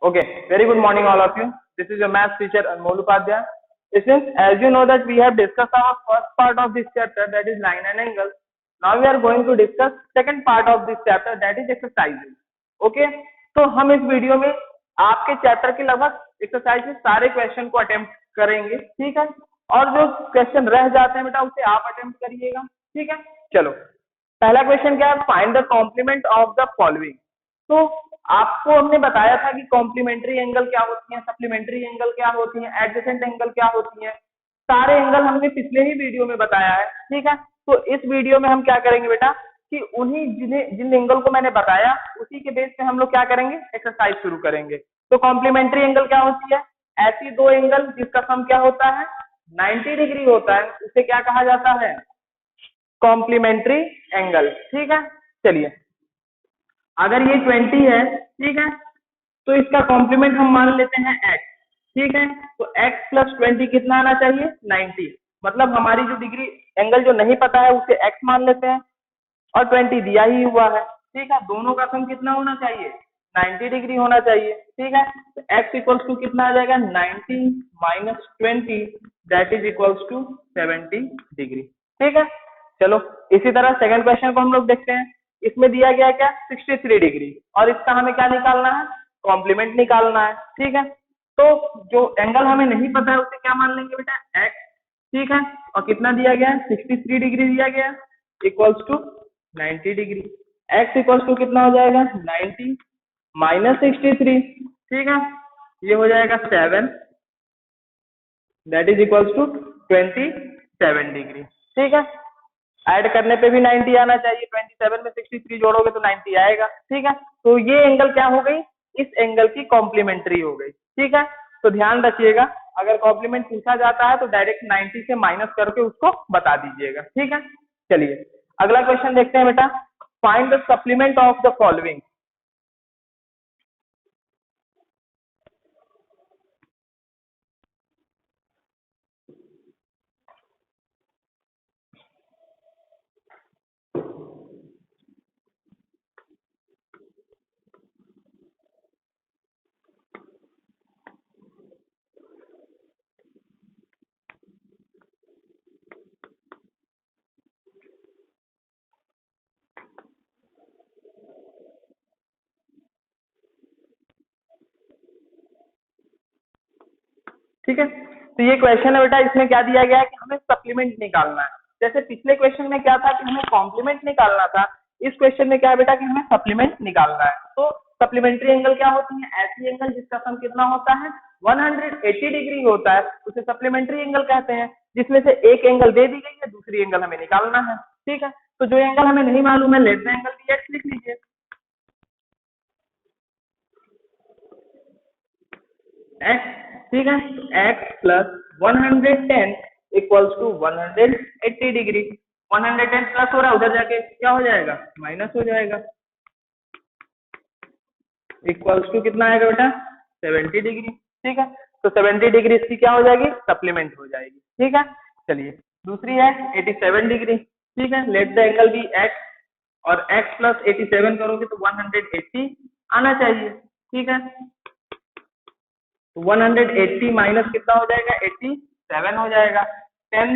Okay, very good morning all of you. This is your math teacher Anmol Upadhyay. Since as you know that we have discussed our first part of this chapter, that is line and angle. Now we are going to discuss second part of this chapter, that is exercises. Okay, तो हम इस video में आपके chapter के लगभग exercise के सारे question को अटेम्प्ट करेंगे, ठीक है। और जो क्वेश्चन रह जाते हैं बेटा उसे आप अटेम्प्ट करिएगा, ठीक है। चलो, पहला क्वेश्चन क्या है, find the complement of the following. तो आपको हमने बताया था कि कॉम्प्लीमेंट्री एंगल क्या होती है, सप्लीमेंट्री एंगल क्या होती है, एडजेसेंट एंगल क्या होती है, सारे एंगल हमने पिछले ही वीडियो में बताया है, ठीक है। तो इस वीडियो में हम क्या करेंगे बेटा कि उन्हीं जिन एंगल को मैंने बताया उसी के बेस पे हम लोग क्या करेंगे, एक्सरसाइज शुरू करेंगे। तो कॉम्प्लीमेंट्री एंगल क्या होती है, ऐसी दो एंगल जिसका सम क्या होता है 90 डिग्री होता है, उसे क्या कहा जाता है, कॉम्प्लीमेंट्री एंगल, ठीक है। चलिए, अगर ये 20 है, ठीक है, तो इसका कॉम्प्लीमेंट हम मान लेते हैं x, ठीक है। तो x प्लस 20 कितना आना चाहिए 90, मतलब हमारी जो डिग्री एंगल जो नहीं पता है उसे x मान लेते हैं और 20 दिया ही हुआ है, ठीक है। दोनों का सम कितना होना चाहिए 90 डिग्री होना चाहिए, ठीक है। तो x इक्वल्स टू कितना आ जाएगा 90 minus 20 that is equals to 70 degree, ठीक है। चलो, इसी तरह सेकंड क्वेश्चन को हम लोग देखते हैं। इसमें दिया गया क्या 63 डिग्री और इसका हमें क्या निकालना है, कॉम्प्लीमेंट निकालना है, ठीक है। तो जो एंगल हमें नहीं पता है उसे क्या मान लेंगे बेटा x, ठीक है। और कितना दिया गया है 63 डिग्री दिया गया है equals to 90 degree. x equals to कितना हो जाएगा 90 माइनस 63, ठीक है, ये हो जाएगा 7 that is equals to 27 degree, ठीक है। ऐड करने पे भी 90 आना चाहिए, 27 में 63 जोड़ोगे तो 90 आएगा, ठीक है। तो ये एंगल क्या हो गई, इस एंगल की कॉम्प्लीमेंट्री हो गई, ठीक है। तो ध्यान रखिएगा, अगर कॉम्प्लीमेंट पूछा जाता है तो डायरेक्ट 90 से माइनस करके उसको बता दीजिएगा, ठीक है। चलिए, अगला क्वेश्चन देखते हैं बेटा, find the supplement of the following. ठीक है, तो ये क्वेश्चन है बेटा, इसमें क्या दिया गया है कि हमें सप्लीमेंट निकालना है। जैसे पिछले क्वेश्चन में क्या था कि हमें कॉम्प्लीमेंट निकालना था, इस क्वेश्चन में क्या है बेटा कि हमें सप्लीमेंट निकालना है। तो सप्लीमेंट्री एंगल क्या होती है, ऐसी एंगल जिसका सम कितना होता है 180 डिग्री होता है, उसे सप्लीमेंट्री एंगल कहते हैं। जिसमें से एक एंगल दे दी गई है, दूसरी एंगल हमें निकालना है, ठीक है। तो जो एंगल हमें नहीं मालूम है, let the angle be x लिख लीजिए, x, ठीक है। x plus 110 equals to 180 degree. 110 plus हो रहा है, उधर जाके क्या हो जाएगा माइनस हो जाएगा, इक्वल्स टू कितना आएगा बेटा 70 डिग्री, ठीक है। तो 70 डिग्री इसकी क्या हो जाएगी, सप्लीमेंट हो जाएगी, ठीक है। चलिए, दूसरी है 87 डिग्री, ठीक है। Let the angle be x और x प्लस 87 करोगे तो 180 आना चाहिए, ठीक है। 180 माइनस कितना हो जाएगा 87 हो जाएगा, 10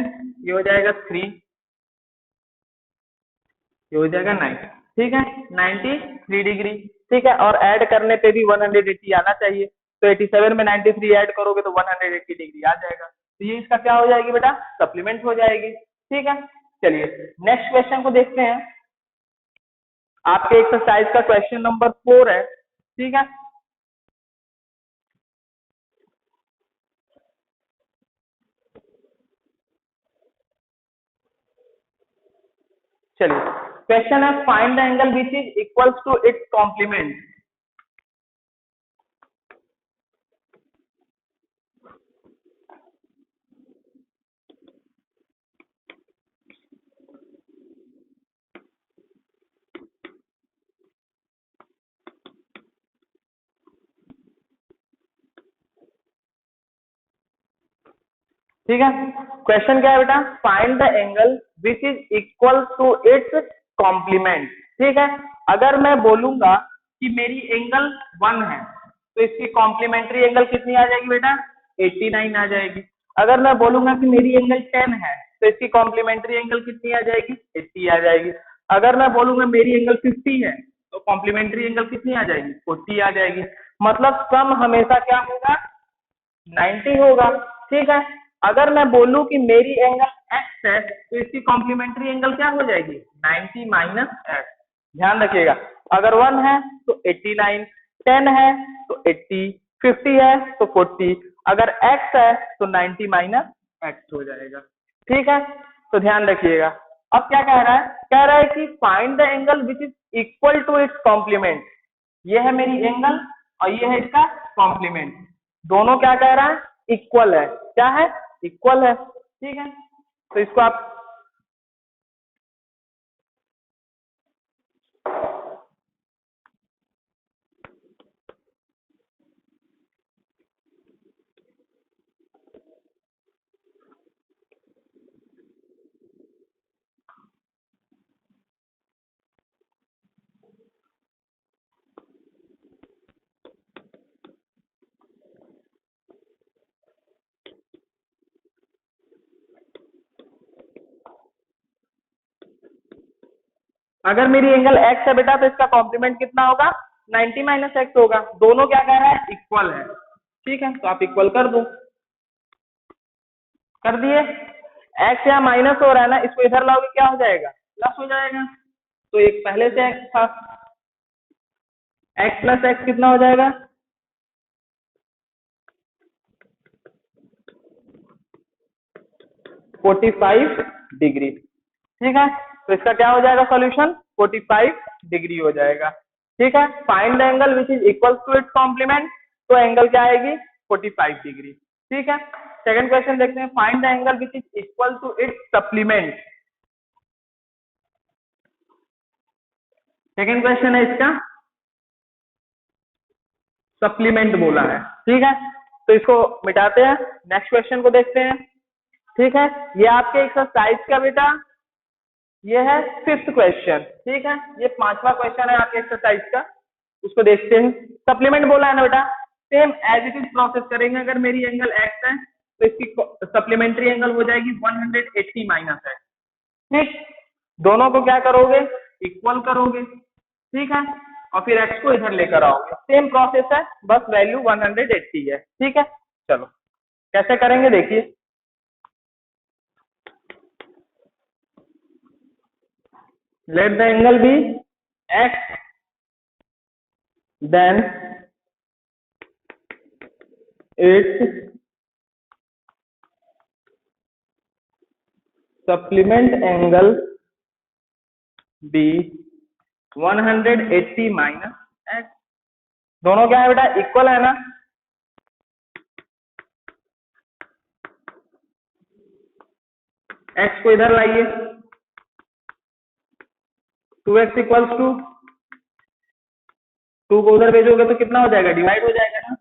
ये हो जाएगा 3, ये हो जाएगा 9, ठीक है, 93 डिग्री, ठीक है। और ऐड करने पे भी 180 आना चाहिए, तो 87 में 93 ऐड करोगे तो 180 डिग्री आ जाएगा। तो ये इसका क्या हो जाएगी बेटा, सप्लीमेंट हो जाएगी, ठीक है। चलिए, नेक्स्ट क्वेश्चन को देखते हैं। आपके एक्सरसाइज का क्वेश्चन नंबर 4 है, ठीक है। चलिए, क्वेश्चन है find the angle which is equals to its complement. ठीक है, क्वेश्चन क्या है बेटा, find the angle which is equal to its complement, ठीक है। अगर मैं बोलूंगा कि मेरी एंगल 1 है तो इसकी कॉम्प्लीमेंट्री एंगल कितनी आ जाएगी बेटा, 89 आ जाएगी। अगर मैं बोलूंगा कि मेरी एंगल 10 है तो इसकी कॉम्प्लीमेंट्री एंगल कितनी आ जाएगी, 80 आ जाएगी। अगर मैं बोलूंगा मेरी एंगल 50 है तो कॉम्प्लीमेंट्री एंगल कितनी आ जाएगी, 40 आ जाएगी। मतलब सम हमेशा क्या होगा, 90 होगा। ठीक है, अगर मैं बोलूं कि मेरी एंगल x है तो इसकी कॉम्प्लीमेंट्री एंगल क्या हो जाएगी, 90 माइनस x। ध्यान रखिएगा, अगर 1 है तो 89, 10 है तो 80, 50 है तो 40, अगर x है तो 90 माइनस x हो जाएगा। ठीक है, तो ध्यान रखिएगा। अब क्या कह रहा है, कह रहा है कि find the angle which is equal to its complement. ये है मेरी एंगल और ये है इसका कॉम्प्लीमेंट, दोनों क्या कह रहा है, इक्वल है। क्या है, इक्वल है। ठीक है, तो इसको आप अगर मेरी एंगल x है बेटा तो इसका कॉम्प्लीमेंट कितना होगा, 90 माइनस एक्स होगा। दोनों क्या कह रहा है, इक्वल है। ठीक है, तो आप इक्वल कर दो, कर दिए। x यहाँ माइनस हो रहा है ना, इसको इधर लाओगे क्या हो जाएगा, प्लस हो जाएगा। तो एक पहले से x था, x प्लस एक्स कितना हो जाएगा, 45 डिग्री। ठीक है, तो इसका क्या हो जाएगा सॉल्यूशन, 45 डिग्री हो जाएगा। ठीक है, find the angle which is equal to its complement, तो एंगल क्या आएगी, 45 डिग्री। ठीक है, सेकंड क्वेश्चन देखते हैं, find the angle which is equal to its supplement. Second question है इसका सप्लीमेंट बोला है। ठीक है, तो इसको मिटाते हैं, नेक्स्ट क्वेश्चन को देखते हैं। ठीक है, ये आपके एक्सरसाइज का बेटा, ये है 5th क्वेश्चन। ठीक है, ये 5वां क्वेश्चन है आपके एक्सरसाइज का, उसको देखते हैं। सप्लीमेंट बोला है ना बेटा, same as it is process करेंगे। अगर मेरी एंगल x है तो इसकी सप्लीमेंट्री एंगल हो जाएगी 180 माइनस है। ठीक, दोनों को क्या करोगे, इक्वल करोगे। ठीक है, और फिर x को इधर लेकर आओगे, सेम प्रोसेस है, बस वैल्यू 180 है। ठीक है, चलो कैसे करेंगे देखिए। Let the angle be x, then its supplement angle be 180 minus x। दोनों क्या है बेटा, इक्वल है ना। x को इधर लाइए, 2x इक्वल्स टू 2 को उधर भेजोगे तो कितना हो जाएगा, डिवाइड हो जाएगा ना।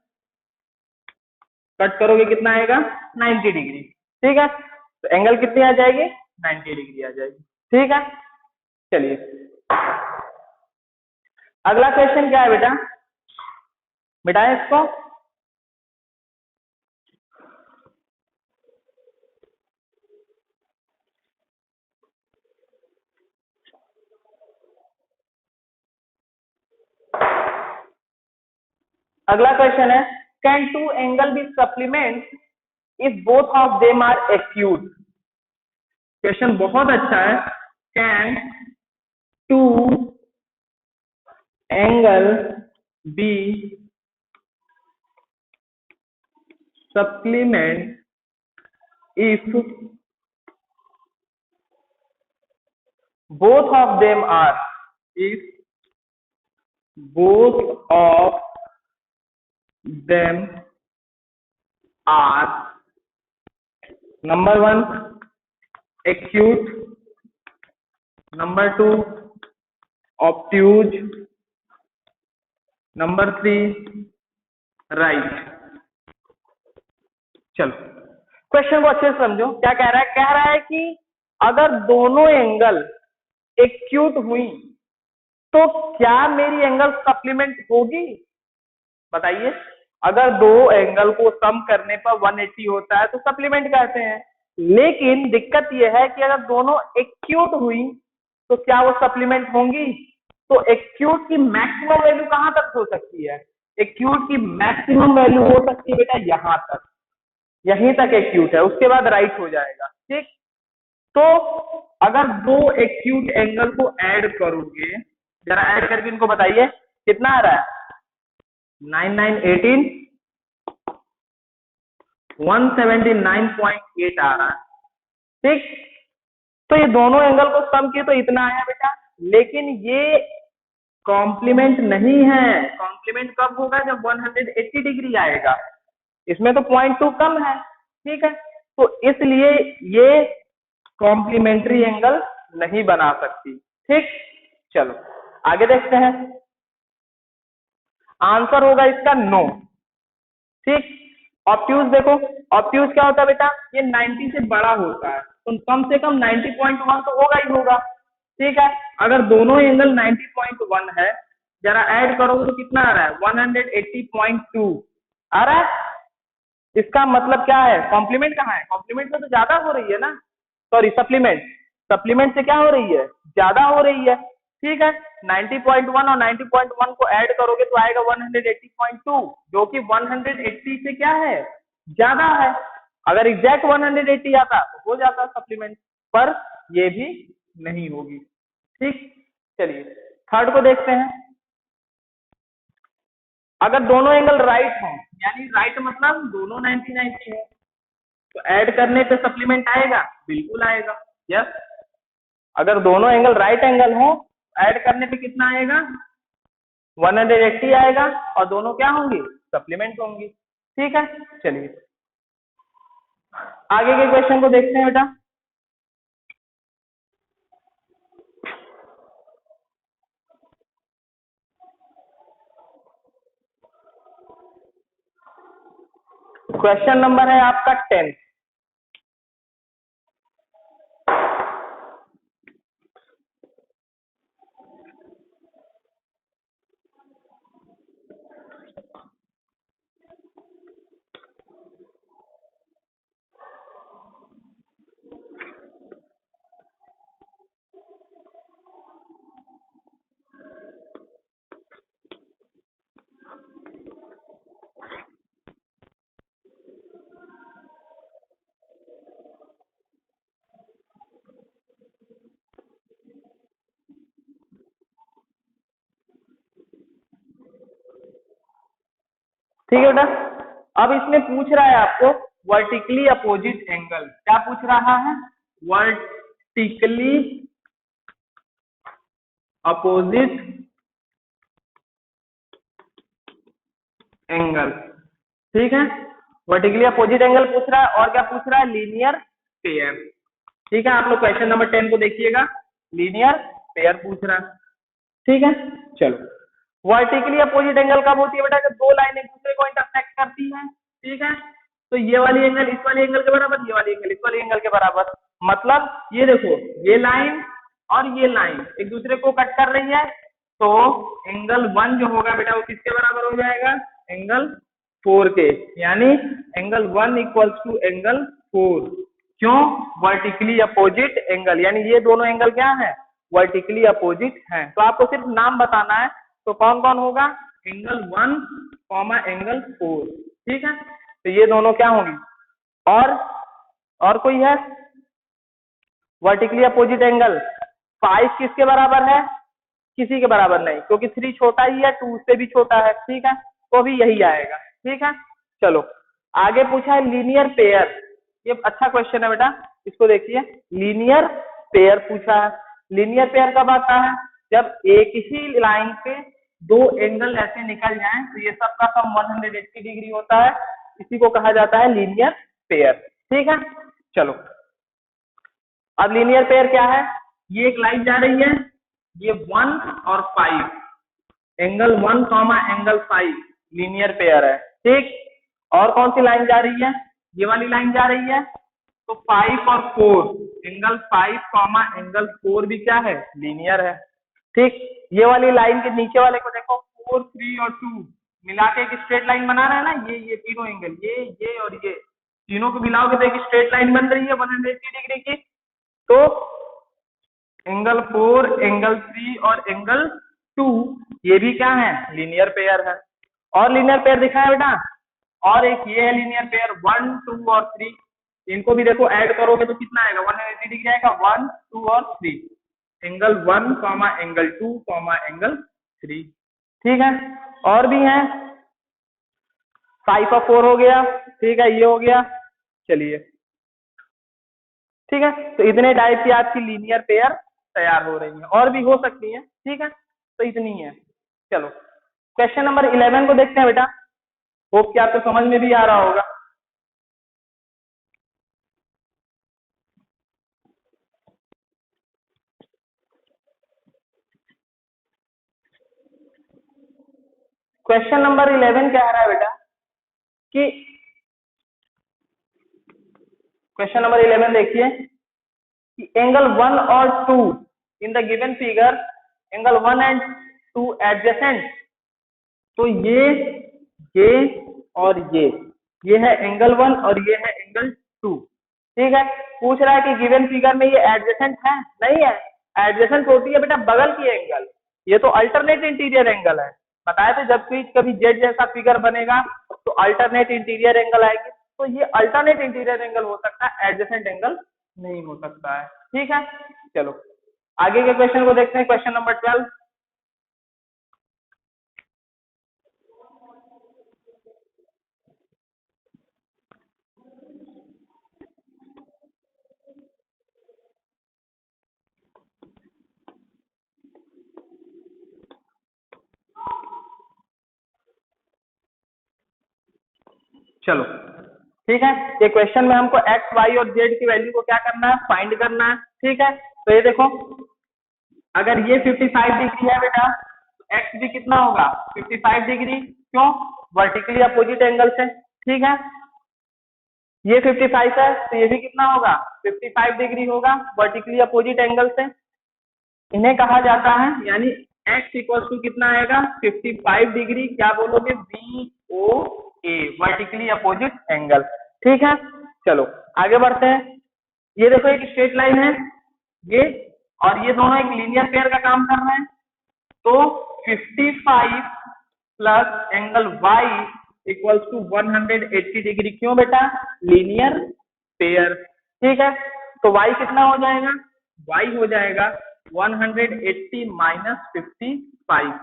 कट करोगे कितना आएगा, 90 डिग्री। ठीक है, तो एंगल कितनी आ जाएगी, 90 डिग्री आ जाएगी। ठीक है, चलिए अगला क्वेश्चन क्या है बेटा, मिटाएं इसको। अगला क्वेश्चन है, can two angle be supplement if both of them are acute. Question बहुत अच्छा है। Can two angle be supplement if both of them are, if both of them are number 1 acute, number 2 obtuse, number 3 right। चलो question को अच्छे से समझो, क्या कह रहा है, कह रहा है कि अगर दोनों एंगल एक्यूट हुई तो क्या मेरी एंगल सप्लीमेंट होगी। बताइए, अगर दो एंगल को सम करने पर 180 होता है तो सप्लीमेंट कहते हैं। लेकिन दिक्कत यह है कि अगर दोनों एक्यूट हुई तो क्या वो सप्लीमेंट होंगी? तो एक्यूट की मैक्सिमम वैल्यू कहां तक हो सकती है? एक्यूट की मैक्सिमम वैल्यू हो सकती है बेटा यहां तक, यहीं तक एक्यूट है, उसके बाद राइट हो जाएगा। ठीक, तो अगर दो एक्यूट एंगल को ऐड करोगे, जरा ऐड करके इनको बताइए कितना आ रहा है? 9 9 18 179.8 आ रहा है। ठीक, तो ये दोनों एंगल को सम किए तो इतना आया बेटा, लेकिन ये कॉम्प्लीमेंट नहीं है। कॉम्प्लीमेंट कब होगा? जब 180 डिग्री आएगा, इसमें तो 0.2 कम है। ठीक है, तो इसलिए ये कॉम्प्लीमेंट्री एंगल नहीं बना सकती। ठीक, चलो आगे देखते हैं। आंसर होगा इसका नो। ठीक, ऑब्ट्यूज देखो, ऑब्ट्यूज क्या होता है बेटा? ये 90 से बड़ा होता है, तो कम से कम 90.1 तो होगा ही होगा। ठीक है, अगर दोनों एंगल 90.1 है, जरा ऐड करोगे तो कितना आ रहा है? 180.2 आ रहा है। इसका मतलब क्या है? कॉम्प्लीमेंट कहाँ है? कॉम्प्लीमेंट से तो ज्यादा हो रही है ना, सॉरी सप्लीमेंट, सप्लीमेंट से क्या हो रही है? ज्यादा हो रही है। ठीक है, 90.1 और 90.1 को ऐड करोगे तो आएगा 180.2, जो कि 180 से क्या है? ज्यादा है। अगर एग्जैक्ट 180 आता तो हो जाता सप्लीमेंट, पर ये भी नहीं होगी। ठीक, चलिए थर्ड को देखते हैं। अगर दोनों एंगल राइट हो, यानी राइट मतलब दोनों 90 90 है, तो ऐड करने पे सप्लीमेंट आएगा? बिल्कुल आएगा। यस, अगर दोनों एंगल राइट एंगल हो, ऐड करने पे कितना आएगा? 180 आएगा, और दोनों क्या होंगी? सप्लीमेंट होंगी। ठीक है, चलिए आगे के क्वेश्चन को देखते हैं बेटा। क्वेश्चन नंबर है आपका 10। ठीक है बेटा, अब इसमें पूछ रहा है आपको वर्टिकली अपोजिट एंगल। क्या पूछ रहा है? Vertically opposite angle. ठीक है, वर्टिकली अपोजिट एंगल पूछ रहा है, और क्या पूछ रहा है? Linear pair. ठीक है, आप लोग क्वेश्चन नंबर 10 को देखिएगा, लीनियर पेयर पूछ रहा है। ठीक है, चलो वर्टिकली अपोजिट एंगल कब होती है बेटा? जब दो लाइन एक दूसरे को इंटरसेक्ट करती है। ठीक है, तो ये वाली एंगल इस वाली एंगल के बराबर, ये वाली एंगल इस वाली एंगल के बराबर। मतलब ये देखो, ये लाइन और ये लाइन एक दूसरे को कट कर रही है, तो एंगल 1 जो होगा बेटा वो किसके बराबर हो जाएगा? एंगल 4 के, यानी एंगल 1 इक्वल्स टू एंगल 4। क्यों? वर्टिकली अपोजिट एंगल, यानी ये दोनों एंगल क्या है? वर्टिकली अपोजिट है। तो आपको सिर्फ नाम बताना है, तो कौन कौन होगा? Angle 1 comma angle 4। ठीक है, तो ये दोनों क्या होंगी? और कोई है? वर्टिकली अपोजिट एंगल 5 किसके बराबर है? किसी के बराबर नहीं, क्योंकि 3 छोटा ही है, 2 से भी छोटा है। ठीक है, तो भी यही आएगा। ठीक है, चलो आगे पूछा है लीनियर पेयर। ये अच्छा क्वेश्चन है बेटा, इसको देखिए। लीनियर पेयर पूछा है। लीनियर पेयर कब आता है? जब एक ही लाइन पे दो एंगल ऐसे निकल जाएं, तो ये सबका सम 180 डिग्री होता है, इसी को कहा जाता है लीनियर पेयर। ठीक है, चलो अब लीनियर पेयर क्या है? ये एक लाइन जा रही है, ये 1 और 5, angle 1 comma angle 5 linear pair है। ठीक, और कौन सी लाइन जा रही है? ये वाली लाइन जा रही है, तो 5 और 4, एंगल 5 कॉमा एंगल 4 भी क्या है? लीनियर है। ठीक, ये वाली लाइन के नीचे वाले को देखो, 4 3 और 2 मिला के एक स्ट्रेट लाइन बना रहे हैं ना, ये तीनों एंगल, ये और ये तीनों को मिलाओगे तो एक स्ट्रेट लाइन बन रही है 180 डिग्री की। तो एंगल 4, एंगल 3 और एंगल 2 ये भी क्या है, लीनियर पेयर है। और लीनियर पेयर दिखा है बेटा, और एक ये है लीनियर पेयर 1, 2 और 3। इनको भी देखो ऐड करोगे तो कितना आएगा, 180 डिग्री आएगा, 1, 2 और 3, angle 1 comma angle 2 comma angle 3। ठीक है, और भी है, 5 और 4 हो गया, ठीक है, ये हो गया। चलिए ठीक है, तो इतने टाइप की आपकी लीनियर पेयर तैयार हो रही है, और भी हो सकती है। ठीक है, तो इतनी है। चलो क्वेश्चन नंबर 11 को देखते हैं बेटा, होप कि आपको समझ में भी आ रहा होगा। क्वेश्चन नंबर 11 क्या रहा है बेटा कि क्वेश्चन नंबर 11 देखिए कि एंगल 1 और 2 in the given figure, angle 1 and 2 adjacent. तो ये और ये है एंगल 1 और ये है एंगल 2। ठीक है, पूछ रहा है कि गिवन फिगर में ये एडजेसेंट है, नहीं है। एडजेसेंट होती है बेटा बगल की एंगल, ये तो अल्टरनेट इंटीरियर एंगल है। बताया तो जब भी कभी जेड जैसा फिगर बनेगा तो अल्टरनेट इंटीरियर एंगल आएगी, तो ये अल्टरनेट इंटीरियर एंगल हो सकता है, एडजेसेंट एंगल नहीं हो सकता है। ठीक है, चलो आगे के क्वेश्चन को देखते हैं, क्वेश्चन नंबर 12। चलो ठीक है, ये क्वेश्चन में हमको एक्स वाई और जेड की वैल्यू को क्या करना है, फाइंड करना है। ठीक है, तो ये देखो अगर ये 55 डिग्री है बेटा तो एक्स भी कितना होगा 55 डिग्री, क्यों, वर्टिकली अपोजिट एंगल से। ठीक है, ये 55 है तो ये भी कितना होगा 55 डिग्री होगा, वर्टिकली अपोजिट एंगल से। इन्हें कहा जाता है, यानी x इक्वल टू कितना आएगा 55 डिग्री, क्या बोलोगे, बी ओ ए, वर्टिकली अपोजिट एंगल। ठीक है, चलो आगे बढ़ते हैं। ये देखो एक स्ट्रेट लाइन है ये, और ये दोनों एक लीनियर पेयर का काम कर रहे हैं। तो 55 plus angle y equals to 180 degree, क्यों बेटा, लीनियर पेयर। ठीक है, तो y कितना हो जाएगा, y हो जाएगा 180 माइनस 55,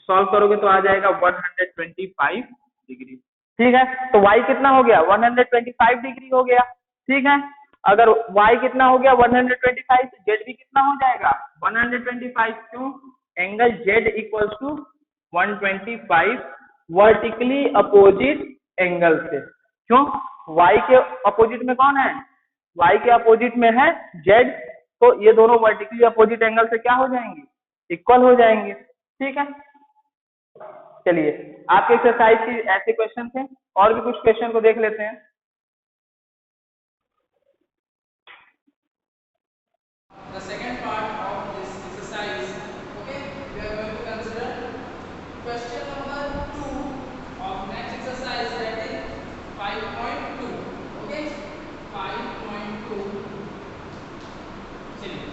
सॉल्व करोगे तो आ जाएगा 125 डिग्री। ठीक है, तो y कितना हो गया 125 डिग्री हो गया। ठीक है, अगर y कितना हो गया 125 तो z भी कितना हो जाएगा 125, क्यों, angle z equals to 125 vertically opposite angle से। क्यों, y के अपोजिट में कौन है, y के अपोजिट में है z, तो ये दोनों वर्टिकली अपोजिट एंगल से क्या हो जाएंगे, इक्वल हो जाएंगे। ठीक है, चलिए आपके एक्सरसाइज की ऐसे क्वेश्चन थे, और भी कुछ क्वेश्चन को देख लेते हैं। The second part of this exercise, okay, we are going to consider question number 2 of next exercise, that is 5.2. okay, 5.2। चलिए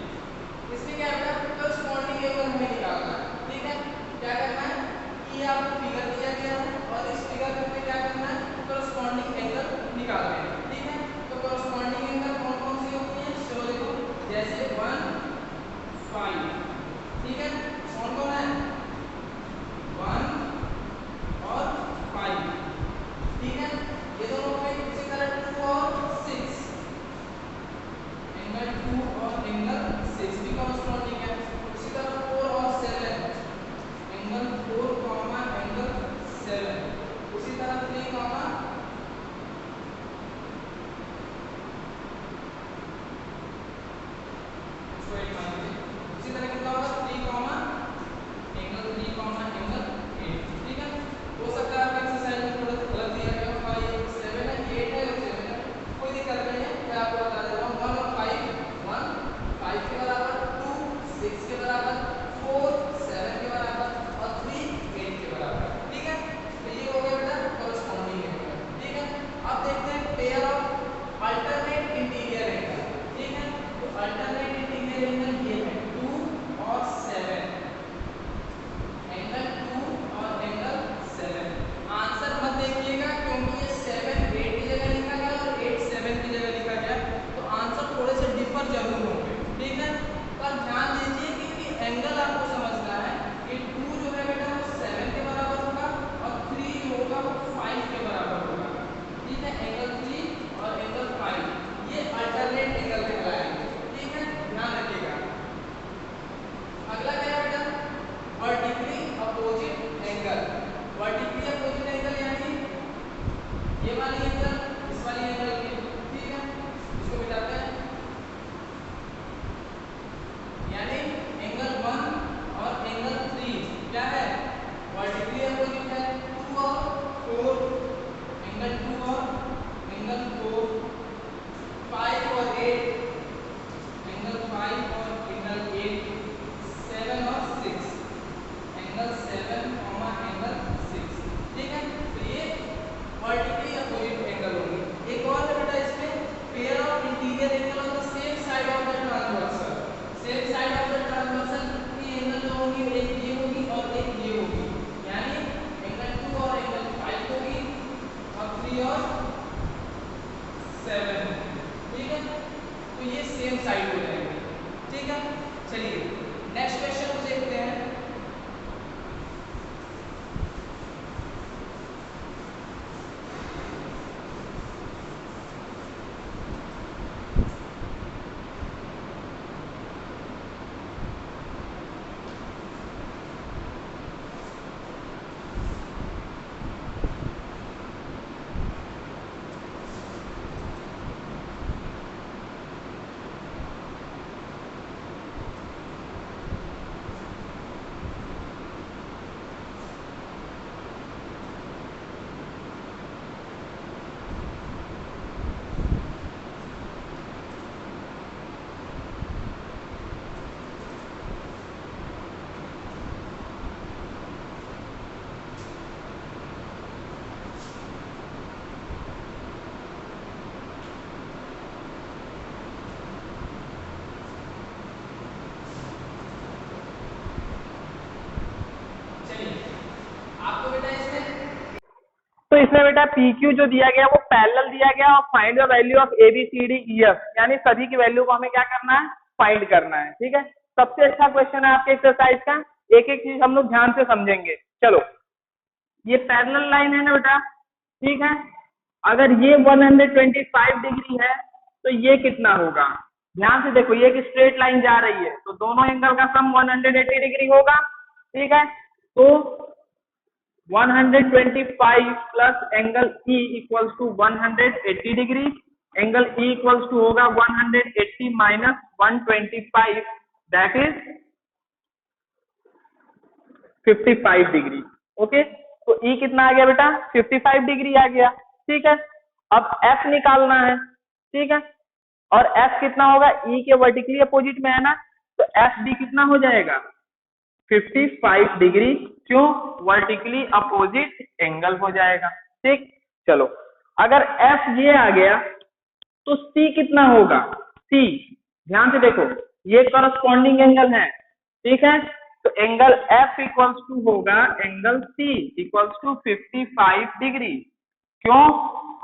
इसमें क्या होगा, करस्पॉन्डिंग एंगल हमें निकालना है। ठीक है, क्या करना है कि ये आपको फिगर दिया गया है और इस फिगर में क्या करना है, करस्पॉन्डिंग एंगल आपको बेटा इसमें तो इसमें बेटा PQ जो दिया गया वो पैरेलल दिया गया और find the value of ABCDEF, यानी सभी की वैल्यू को हमें क्या करना है, फाइंड करना है। ठीक है, सबसे अच्छा क्वेश्चन है आपके एक्सरसाइज का, एक एक चीज हम लोग ध्यान से समझेंगे। चलो, ये पैरेलल लाइन है ना बेटा, ठीक है। अगर ये 125 डिग्री है तो ये कितना होगा, ध्यान से देखो, ये एक स्ट्रेट लाइन जा रही है तो दोनों एंगल का सम 180 डिग्री होगा। ठीक है, तो 125 plus angle E equals to 180 degree, angle E equals to होगा 180 minus 125, that is 55 degree. Okay, तो E कितना आ गया बेटा, 55 डिग्री आ गया। ठीक है, अब F निकालना है। ठीक है, और F कितना होगा, E के वर्टिकली अपोजिट में है ना, तो F भी कितना हो जाएगा, 55 डिग्री, क्यों, वर्टिकली अपोजिट एंगल हो जाएगा। ठीक, चलो, अगर F ये आ गया तो C कितना होगा, C, ध्यान से देखो, ये करस्पॉन्डिंग एंगल है। ठीक है, तो एंगल F इक्वल्स टू होगा angle C equals to 55 degree, क्यों,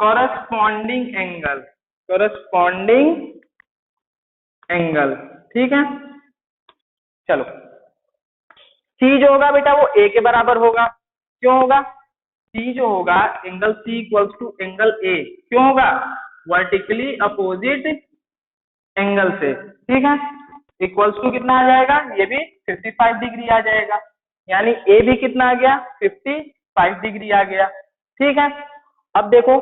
करस्पॉन्डिंग एंगल, करस्पॉन्डिंग एंगल। ठीक है, चलो, C जो होगा बेटा वो A के बराबर होगा, क्यों होगा, C जो होगा angle C equals to angle A, क्यों होगा, वर्टिकली अपोजिट एंगल से। ठीक है, इक्वल्स टू कितना आ जाएगा, ये भी 55 डिग्री आ जाएगा, यानी A भी कितना आ गया, 55 डिग्री आ गया। ठीक है, अब देखो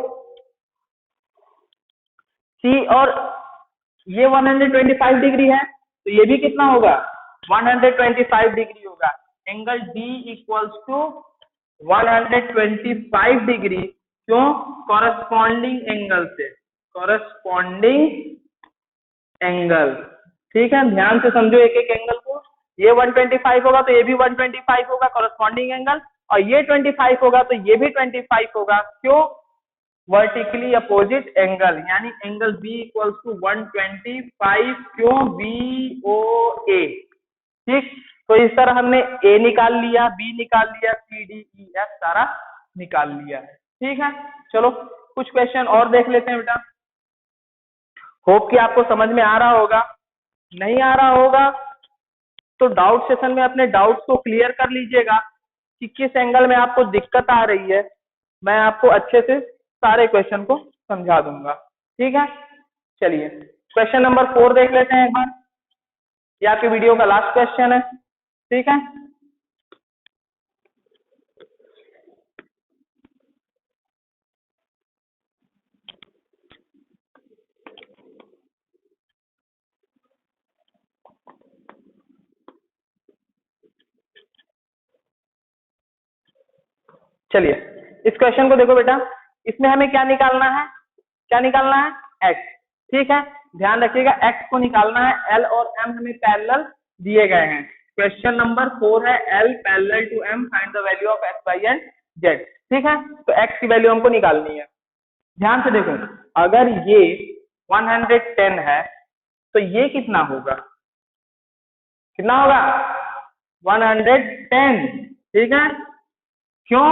C और ये 125 डिग्री है तो ये भी कितना होगा, 125 डिग्री होगा, angle D equals to 125 degree, क्यों, कॉरस्पॉन्डिंग एंगल से, कॉरस्पॉन्डिंग एंगल। ठीक है, ध्यान से समझो एक एक एंगल को, ये 125 होगा तो ये भी 125 होगा कॉरस्पॉन्डिंग एंगल, और ये 25 होगा तो ये भी 25 होगा, क्यों, वर्टिकली अपोजिट एंगल, यानी एंगल B इक्वल्स टू 125, क्यों, BOA। ठीक, तो इस तरह हमने A निकाल लिया, B निकाल लिया, C D E F सारा निकाल लिया है। ठीक है, चलो कुछ क्वेश्चन और देख लेते हैं बेटा, होप कि आपको समझ में आ रहा होगा, नहीं आ रहा होगा तो डाउट सेशन में अपने डाउट्स को क्लियर कर लीजिएगा कि किस एंगल में आपको दिक्कत आ रही है, मैं आपको अच्छे से सारे क्वेश्चन को समझा दूंगा। ठीक है, चलिए क्वेश्चन नंबर 4 देख लेते हैं एक बार, ये आपकी वीडियो का लास्ट क्वेश्चन है। ठीक है, चलिए इस क्वेश्चन को देखो बेटा, इसमें हमें क्या निकालना है, क्या निकालना है, x। ठीक है, ध्यान रखिएगा x को निकालना है, L और M हमें पैरेलल दिए गए हैं। क्वेश्चन नंबर 4 है L parallel to M, find the value of x, y and z। ठीक है, तो x की वैल्यू हमको निकालनी है। ध्यान से देखो, अगर ये 110 है तो ये कितना होगा, कितना होगा, 110। ठीक है, क्यों,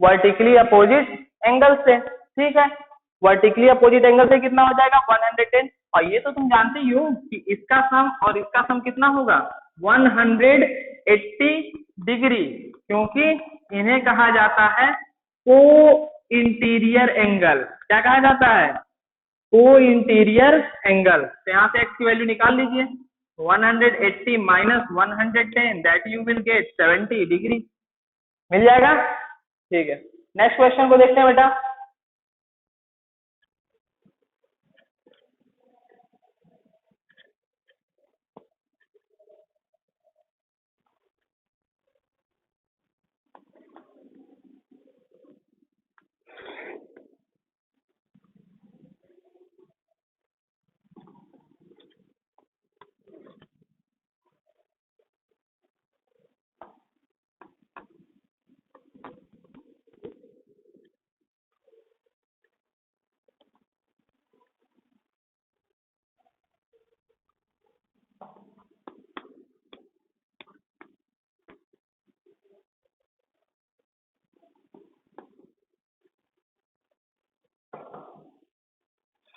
वर्टिकली अपोजिट एंगल से। ठीक है, वर्टिकली अपोजिट एंगल से कितना हो जाएगा, 110, और ये तो तुम जानते ही हो कि इसका सम और इसका सम कितना होगा, 180 डिग्री, क्योंकि इन्हें कहा जाता है को इंटीरियर एंगल। क्या कहा जाता है, को इंटीरियर एंगल। तो यहाँ से x की वैल्यू निकाल लीजिए, 180 minus 110, that you will get 70 degree, मिल जाएगा। ठीक है, नेक्स्ट क्वेश्चन को देखते हैं बेटा,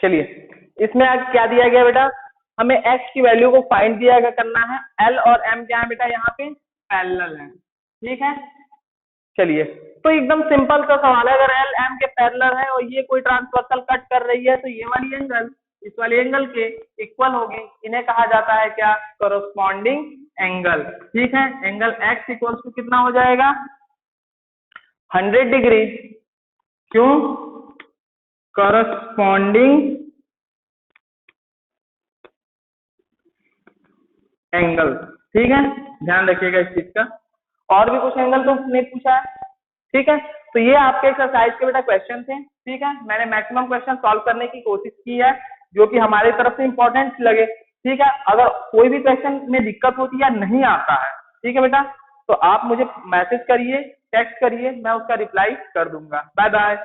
चलिए इसमें आज क्या दिया गया बेटा, हमें x की वैल्यू को फाइंड दिया गया करना है। L और M क्या है बेटा, यहाँ पे पैरेलल है, ठीक है। चलिए तो एकदम सिंपल सा सवाल है, अगर L M के पैरेलल है और ये कोई ट्रांसवर्सल कट कर रही है तो ये वाली एंगल इस वाले एंगल के इक्वल होगी, इन्हें कहा जाता है क्या, कॉरस्पॉन्डिंग एंगल, ठीक है। एंगल x इक्वल्स टू कितना हो जाएगा 100 डिग्री, क्यों, कॉरस्पॉन्डिंग एंगल, ठीक है, ध्यान रखिएगा इस चीज का। और भी कुछ एंगल तो नहीं पूछा है, ठीक है। तो ये आपके एक्सरसाइज के बेटा क्वेश्चन थे, ठीक है। मैंने मैक्सिमम क्वेश्चन सॉल्व करने की कोशिश की है जो कि हमारी तरफ से इंपॉर्टेंट लगे, ठीक है। अगर कोई भी क्वेश्चन में दिक्कत होती है या नहीं आता है, ठीक है बेटा, तो आप मुझे मैसेज करिए, टेक्स्ट करिए, मैं उसका रिप्लाई कर दूंगा। Bye bye.